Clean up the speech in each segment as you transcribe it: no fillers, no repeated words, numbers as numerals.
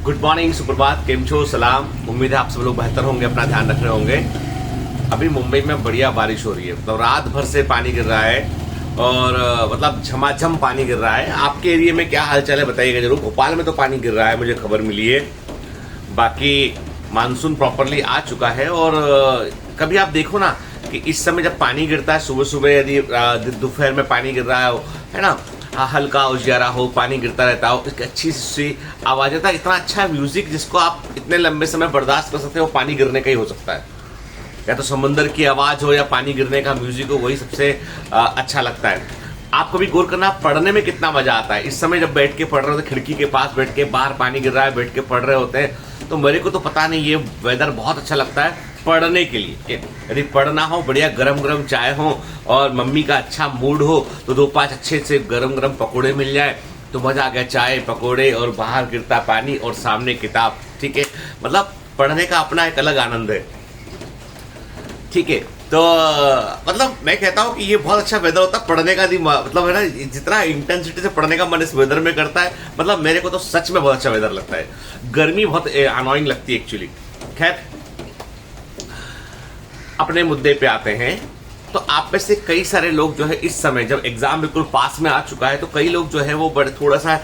Good morning, सुप्रभात, केम छो, सलाम। उम्मीद है आप सब लोग बेहतर होंगे, अपना ध्यान रख रहे होंगे। अभी मुंबई में बढ़िया बारिश हो रही है, मतलब रात भर से पानी गिर रहा है और मतलब झमाझम पानी गिर रहा है। आपके एरिया में क्या हालचाल है बताइएगा जरूर। भोपाल में तो पानी गिर रहा है, मुझे खबर मिली है। बाकी मानसून प्रॉपरली आ चुका है और कभी आप देखो ना कि इस समय जब पानी गिरता है, सुबह सुबह यदि दोपहर में पानी गिर रहा है ना, हल्का उजियारा हो, पानी गिरता रहता हो, इसकी अच्छी सी आवाज आता है। इतना अच्छा म्यूजिक जिसको आप इतने लंबे समय बर्दाश्त कर सकते हो, पानी गिरने का ही हो सकता है। या तो समंदर की आवाज हो या पानी गिरने का म्यूजिक हो, वही सबसे अच्छा लगता है। आप कभी गौर करना, पढ़ने में कितना मजा आता है। इस समय जब बैठ के पढ़ रहे होते, खिड़की के पास बैठ के, बाहर पानी गिर रहा है, बैठ के पढ़ रहे होते हैं, तो मेरे को तो पता नहीं, ये वेदर बहुत अच्छा लगता है पढ़ने के लिए। यदि पढ़ना हो, बढ़िया गरम गरम चाय हो और मम्मी का अच्छा मूड हो, तो 2-5 अच्छे से गरम गरम पकोड़े मिल जाए तो मजा आ गया। चाय, पकोड़े और बाहर गिरता पानी और सामने किताब। ठीक है, मतलब पढ़ने का अपना एक अलग आनंद है। ठीक है, तो मतलब मैं कहता हूँ कि ये बहुत अच्छा वेदर होता है पढ़ने का। मतलब है ना, जितना इंटेंसिटी से पढ़ने का मन इस वेदर में करता है, मतलब मेरे को तो सच में बहुत अच्छा वेदर लगता है। गर्मी बहुत अनोइंग लगती है एक्चुअली। खैर, अपने मुद्दे पे आते हैं। तो आप में से कई सारे लोग जो है इस समय जब एग्जाम बिल्कुल पास में आ चुका है, तो कई लोग जो है वो बड़े थोड़ा सा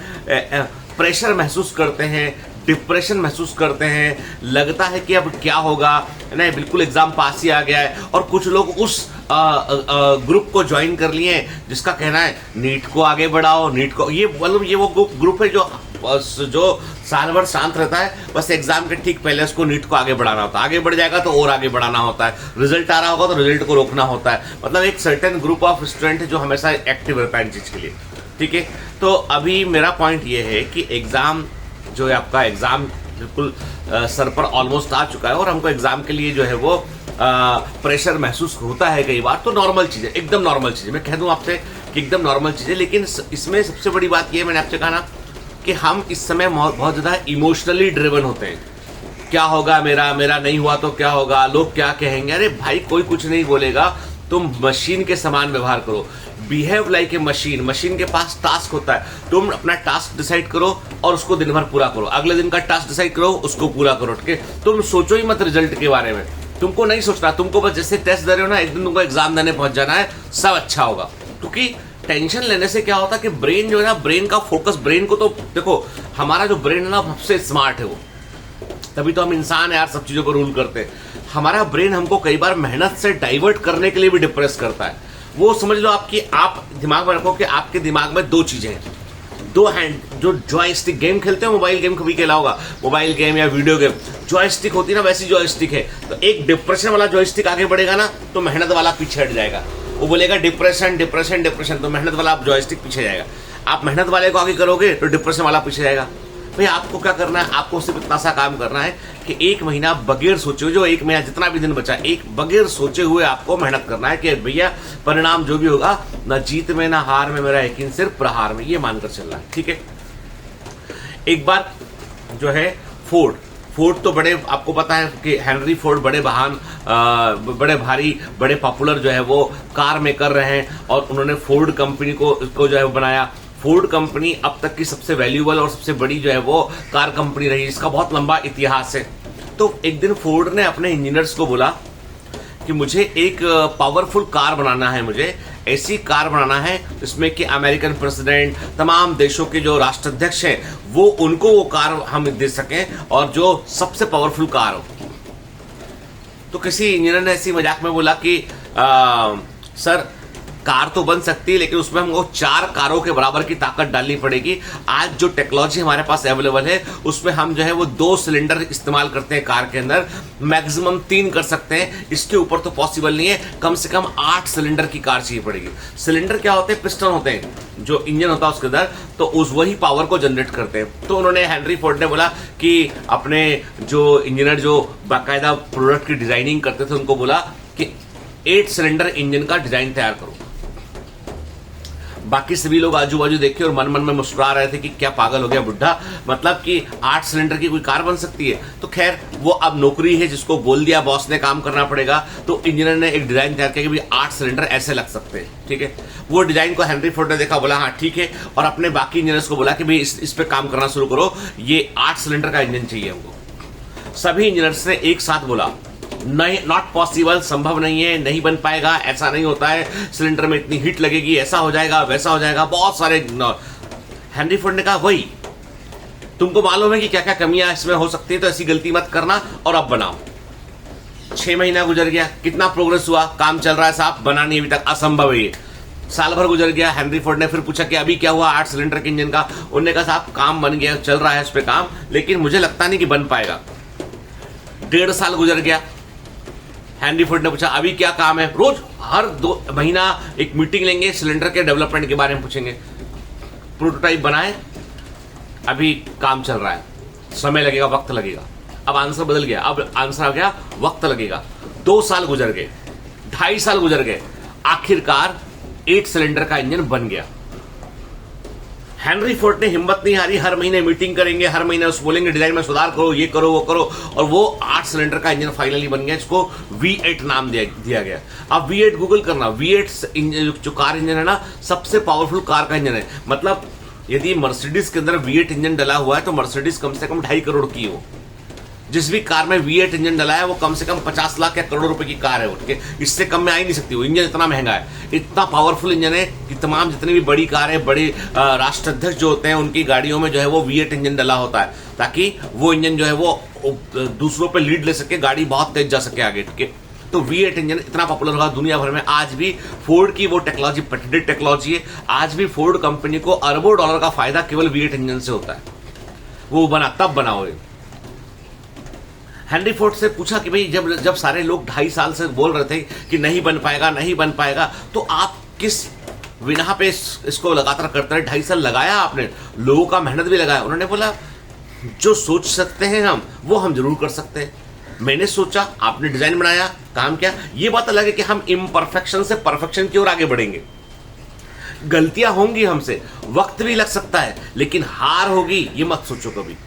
प्रेशर महसूस करते हैं, डिप्रेशन महसूस करते हैं। लगता है कि अब क्या होगा, नहीं बिल्कुल एग्जाम पास ही आ गया है। और कुछ लोग उस ग्रुप को ज्वाइन कर लिए हैं जिसका कहना है नीट को आगे बढ़ाओ, नीट को। ये मतलब ये वो ग्रुप है जो साल भर शांत रहता है, बस एग्जाम के ठीक पहले उसको नीट को आगे बढ़ाना होता है। आगे बढ़ जाएगा तो और आगे बढ़ाना होता है, रिजल्ट आ रहा होगा तो रिजल्ट को रोकना होता है। मतलब एक सर्टेन ग्रुप ऑफ स्टूडेंट है जो हमेशा एक्टिव रहता है इन चीज के लिए। ठीक है, तो अभी मेरा पॉइंट ये है कि एग्जाम जो है, आपका एग्जाम बिल्कुल सर पर ऑलमोस्ट आ चुका है और हमको एग्जाम के लिए जो है वो प्रेशर महसूस होता है कई बार। तो नॉर्मल चीज है, एकदम नॉर्मल चीज है। मैं कह दूं आपसे कि एकदम नॉर्मल चीज है। लेकिन इसमें सबसे बड़ी बात यह, मैंने आपसे कहा ना कि हम इस समय बहुत ज्यादा इमोशनली ड्रिवन होते हैं। क्या होगा, मेरा नहीं हुआ तो क्या होगा, लोग क्या कहेंगे। अरे भाई, कोई कुछ नहीं बोलेगा, तुम मशीन के समान व्यवहार करो। Behave like a machine. Machine के पास टास्क होता है, तुम अपना टास्क डिसाइड करो और उसको दिन भर पूरा करो। अगले दिन का टास्क डिसाइड करो, उसको पूरा करो। ठीक है, तुम सोचो ही मत रिजल्ट के बारे में। तुमको नहीं सोचना, तुमको बस जैसे टेस्ट दे रहे हो ना, एक दिन तुमको एग्जाम देने पहुंच जाना है, सब अच्छा होगा। क्योंकि टेंशन लेने से क्या होता है कि ब्रेन जो है ना, ब्रेन का फोकस, ब्रेन को तो देखो, हमारा जो ब्रेन है ना सबसे स्मार्ट है वो, तभी तो हम इंसान है यार, सब चीजों को रूल करते हैं। हमारा ब्रेन हमको कई बार मेहनत से डाइवर्ट करने के लिए भी डिप्रेस करता है। वो समझ लो आप दिमाग में रखो कि आपके दिमाग में दो चीजें हैं, दो हैंड। जो जॉयस्टिक गेम खेलते हो, मोबाइल गेम कभी खेला होगा, मोबाइल गेम या वीडियो गेम, जॉयस्टिक होती है ना, वैसी जॉयस्टिक है। तो एक डिप्रेशन वाला जॉयस्टिक आगे बढ़ेगा ना, तो मेहनत वाला पीछे हट जाएगा। वो बोलेगा डिप्रेशन डिप्रेशन डिप्रेशन, तो मेहनत वाला जॉयस्टिक पीछे जाएगा। आप मेहनत वाले को आगे करोगे तो डिप्रेशन वाला पीछे जाएगा। भाई, आपको क्या करना है, आपको सिर्फ इतना सा काम करना है कि एक महीना बगैर सोचे हुए, जो एक महीना जितना भी दिन बचा, एक बगैर सोचे हुए आपको मेहनत करना है कि भैया परिणाम जो भी होगा, ना जीत में ना हार में, मेरा यकीन सिर्फ प्रहार में, ये मानकर चलना है। ठीक है, एक बार जो है फोर्ड तो बड़े, आपको पता है कि हेनरी फोर्ड बड़े महान, बड़े भारी, बड़े पॉपुलर जो है वो कार मेकर रहे हैं और उन्होंने फोर्ड कंपनी को जो है बनाया। फोर्ड कंपनी अब तक की सबसे वैल्यूएबल और सबसे बड़ी जो है वो कार कंपनी रही, जिसका बहुत लंबा इतिहास है। तो एक दिन फोर्ड ने अपने इंजीनियर्स को बोला कि मुझे एक पावरफुल कार बनाना है, मुझे ऐसी कार बनाना है जिसमें कि अमेरिकन प्रेसिडेंट, तमाम देशों के जो राष्ट्राध्यक्ष हैं, वो उनको वो कार हम दे सकें और जो सबसे पावरफुल कार हो। तो किसी इंजीनियर ने ऐसी मजाक में बोला कि सर, कार तो बन सकती है लेकिन उसमें हमको 4 कारों के बराबर की ताकत डालनी पड़ेगी। आज जो टेक्नोलॉजी हमारे पास अवेलेबल है उसमें हम जो है वो 2 सिलेंडर इस्तेमाल करते हैं कार के अंदर, मैक्सिमम 3 कर सकते हैं, इसके ऊपर तो पॉसिबल नहीं है। कम से कम 8 सिलेंडर की कार चाहिए पड़ेगी। सिलेंडर क्या होते हैं, पिस्टन होते हैं, जो इंजन होता है उसके अंदर, तो उस वही पावर को जनरेट करते हैं। तो उन्होंने, हेनरी फोर्ड ने बोला कि अपने जो इंजीनियर जो बाकायदा प्रोडक्ट की डिजाइनिंग करते थे, उनको बोला कि 8 सिलेंडर इंजन का डिजाइन तैयार करो। बाकी सभी लोग आजू बाजू देखे और मन मन में मुस्कुरा रहे थे कि क्या पागल हो गया बुढ़ा, मतलब कि 8 सिलेंडर की कोई कार बन सकती है। तो खैर वो अब नौकरी है, जिसको बोल दिया बॉस ने काम करना पड़ेगा, तो इंजीनियर ने एक डिजाइन तैयार किया कि भाई 8 सिलेंडर ऐसे लग सकते हैं, ठीक है। वो डिजाइन को हेनरी फोर्ड ने देखा, बोला हाँ ठीक है, और अपने बाकी इंजीनियर्स को बोला कि भाई इस पे काम करना शुरू करो, ये 8 सिलेंडर का इंजन चाहिए हमको। सभी इंजीनियर्स ने एक साथ बोला नहीं, नॉट पॉसिबल, संभव नहीं है, नहीं बन पाएगा, ऐसा नहीं होता है, सिलेंडर में इतनी हीट लगेगी, ऐसा हो जाएगा, वैसा हो जाएगा, बहुत सारे। हेनरी फोर्ड ने कहा वही, तुमको मालूम है कि क्या क्या कमियां इसमें हो सकती है, तो ऐसी गलती मत करना और अब बनाओ। 6 महीना गुजर गया, कितना प्रोग्रेस हुआ, काम चल रहा है साहब, बना नहीं अभी तक, असंभव है ये। साल भर गुजर गया, हेनरी फोर्ड ने फिर पूछा कि अभी क्या हुआ 8 सिलेंडर के इंजन का। उन्होंने कहा साहब काम बन गया, चल रहा है इस पे काम, लेकिन मुझे लगता नहीं कि बन पाएगा। 1.5 साल गुजर गया, हेनरी फोर्ड ने पूछा अभी क्या काम है। रोज हर 2 महीना एक मीटिंग लेंगे, सिलेंडर के डेवलपमेंट के बारे में पूछेंगे। प्रोटोटाइप बनाए, अभी काम चल रहा है, समय लगेगा, वक्त लगेगा। अब आंसर बदल गया, अब आंसर आ गया वक्त लगेगा। 2 साल गुजर गए, 2.5 साल गुजर गए, आखिरकार 8 सिलेंडर का इंजन बन गया। हेनरी फोर्ड ने हिम्मत नहीं हारी, हर महीने मीटिंग करेंगे, हर महीने उस बोलेंगे डिजाइन में सुधार करो, ये करो वो करो, और वो 8 सिलेंडर का इंजन फाइनली बन गया, जिसको V8 नाम दिया गया। अब V8 गूगल करना, V8 जो कार इंजन है ना, सबसे पावरफुल कार का इंजन है। मतलब यदि मर्सिडीज के अंदर V8 इंजन डला हुआ है तो मर्सिडीज कम से कम 2.5 करोड़ की हो। जिस भी कार में V8 इंजन डला है वो कम से कम 50 लाख या करोड़ रुपए की कार है वो, ठीक है, इससे कम में आ ही नहीं सकती। वो इंजन इतना महंगा है, इतना पावरफुल इंजन है कि तमाम जितनी भी बड़ी कार है, बड़े राष्ट्राध्यक्ष जो होते हैं उनकी गाड़ियों में जो है वो V8 इंजन डला होता है, ताकि वो इंजन जो है वो दूसरों पे लीड ले सके, गाड़ी बहुत तेज जा सके आगे, ठीक है। तो V8 इंजन इतना पॉपुलर हुआ दुनिया भर में। आज भी फोर्ड की वो टेक्नोलॉजी पेटेंटेड टेक्नोलॉजी है, आज भी फोर्ड कंपनी को अरबों डॉलर का फायदा केवल V8 इंजन से होता है। वो बना तब बना हो। हेनरी फोर्ड से पूछा कि भाई जब सारे लोग 2.5 साल से बोल रहे थे कि नहीं बन पाएगा, नहीं बन पाएगा, तो आप किस विना पे इसको लगातार करते रहे? 2.5 साल लगाया आपने, लोगों का मेहनत भी लगाया। उन्होंने बोला जो सोच सकते हैं हम, वो हम जरूर कर सकते हैं। मैंने सोचा, आपने डिजाइन बनाया, काम किया, ये बात अलग है कि हम इम्परफेक्शन से परफेक्शन की ओर आगे बढ़ेंगे। गलतियां होंगी हमसे, वक्त भी लग सकता है, लेकिन हार होगी ये मत सोचो कभी।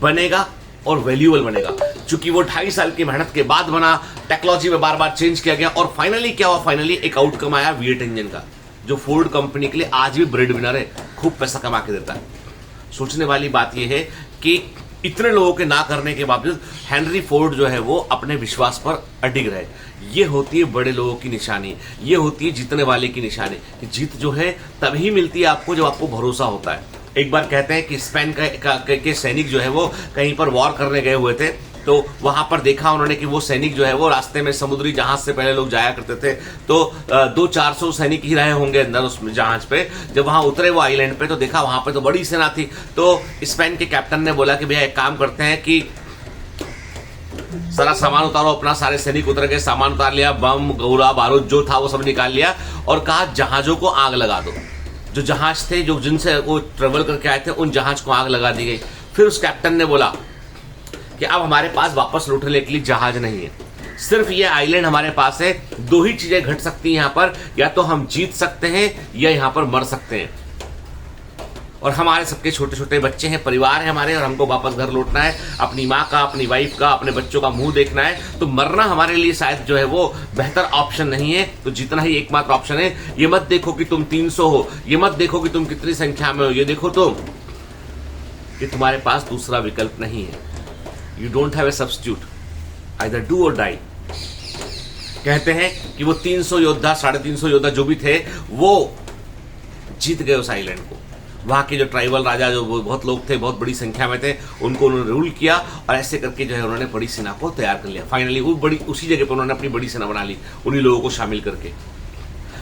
बनेगा और वैल्यूएबल बनेगा, क्योंकि वो 2.5 साल की मेहनत के बाद बना, टेक्नोलॉजी में बार बार चेंज किया गया, और फाइनली क्या हुआ, फाइनली एक आउटकम आया V8 इंजन का, जो फोर्ड कंपनी के लिए आज भी ब्रेड विनर है, खूब पैसा कमा के देता है। सोचने वाली बात यह है कि इतने लोगों के ना करने के बावजूद हेनरी फोर्ड जो है वो अपने विश्वास पर अडिग रहे। ये होती है बड़े लोगों की निशानी, ये होती है जीतने वाले की निशानी। कि जीत जो है तभी मिलती है आपको जब आपको भरोसा होता है। एक बार कहते हैं कि स्पेन के सैनिक जो है वो कहीं पर वॉर करने गए हुए थे, तो वहां पर देखा उन्होंने कि वो सैनिक जो है वो रास्ते में समुद्री जहाज से पहले लोग जाया करते थे, तो 200-400 सैनिक ही रहे होंगे अंदर उस जहाज पे। जब वहां उतरे वो आइलैंड पे, तो देखा वहां पे तो बड़ी सेना थी। तो स्पेन के कैप्टन ने बोला कि भैया एक काम करते हैं कि सारा सामान उतारो अपना। सारे सैनिक उतर गए, सामान उतार लिया, बम गोला बारूद जो था वो सब निकाल लिया, और कहा जहाजों को आग लगा दो। जो जहाज थे, जो जिनसे वो ट्रेवल करके आए थे, उन जहाज को आग लगा दी गई। फिर उस कैप्टन ने बोला कि अब हमारे पास वापस लौटने के लिए जहाज नहीं है, सिर्फ ये आइलैंड हमारे पास है। 2 ही चीजें घट सकती हैं यहाँ पर, या तो हम जीत सकते हैं या यहाँ पर मर सकते हैं। और हमारे सबके छोटे छोटे बच्चे हैं, परिवार है हमारे, और हमको वापस घर लौटना है, अपनी माँ का, अपनी वाइफ का, अपने बच्चों का मुंह देखना है। तो मरना हमारे लिए शायद जो है वो बेहतर ऑप्शन नहीं है, तो जीतना ही एकमात्र ऑप्शन है। ये मत देखो कि तुम 300 हो, ये मत देखो कि तुम कितनी संख्या में हो, ये देखो तो कि तुम्हारे पास दूसरा विकल्प नहीं है। You don't have a substitute, either do or die। कहते हैं कि वो 300 योद्धा, 350 योद्धा जो भी थे, वो जीत गए उस आइलैंड को। वहां के जो ट्राइबल राजा, जो बहुत लोग थे, बहुत बड़ी संख्या में थे, उनको उन्होंने रूल किया, और ऐसे करके जो है उन्होंने बड़ी सेना को तैयार कर लिया। फाइनली वो उसी जगह पर उन्होंने अपनी बड़ी सेना बना ली, उन्हीं लोगों को शामिल करके।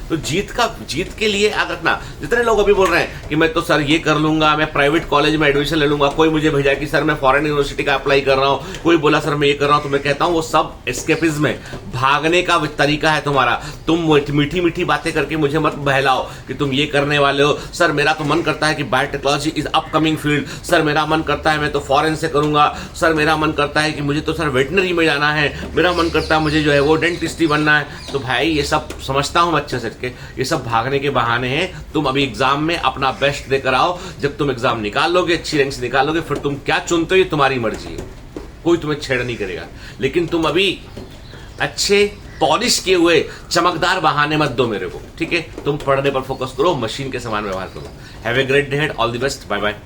तो जीत के लिए याद रखना, जितने लोग अभी बोल रहे हैं कि मैं तो सर ये कर लूंगा, मैं प्राइवेट कॉलेज में एडमिशन ले लूंगा, कोई मुझे भेजा कि सर मैं फॉरेन यूनिवर्सिटी का अप्लाई कर रहा हूं, कोई बोला सर मैं ये कर रहा हूं, तो मैं कहता हूं वो सब एस्केपिज्म है, भागने का तरीका है तुम्हारा। तुम मीठी मीठी बातें करके मुझे मत बहलाओ कि तुम ये करने वाले हो। सर मेरा तो मन करता है कि biotechnology is upcoming field, sir मेरा मन करता है मैं तो फॉरेन से करूंगा, सर मेरा मन करता है कि मुझे तो सर वेटनरी में जाना है, मेरा मन करता है मुझे जो है वो डेंटिस्ट ही बनना है। तो भाई ये सब समझता हूं अच्छे से, सके, ये सब भागने के बहाने हैं। तुम अभी एग्जाम में अपना बेस्ट देकर आओ। जब तुम एग्जाम निकाल लोगे, अच्छी रैंक से निकाल लोगे, फिर तुम क्या चुनते हो ये तुम्हारी मर्जी है, कोई तुम्हें छेड़ नहीं करेगा। लेकिन तुम अभी अच्छे पॉलिश किए हुए चमकदार बहाने मत दो मेरे को, ठीक है? तुम पढ़ने पर फोकस करो, मशीन के समान व्यवहार करो। Have a great day, all the best, bye bye.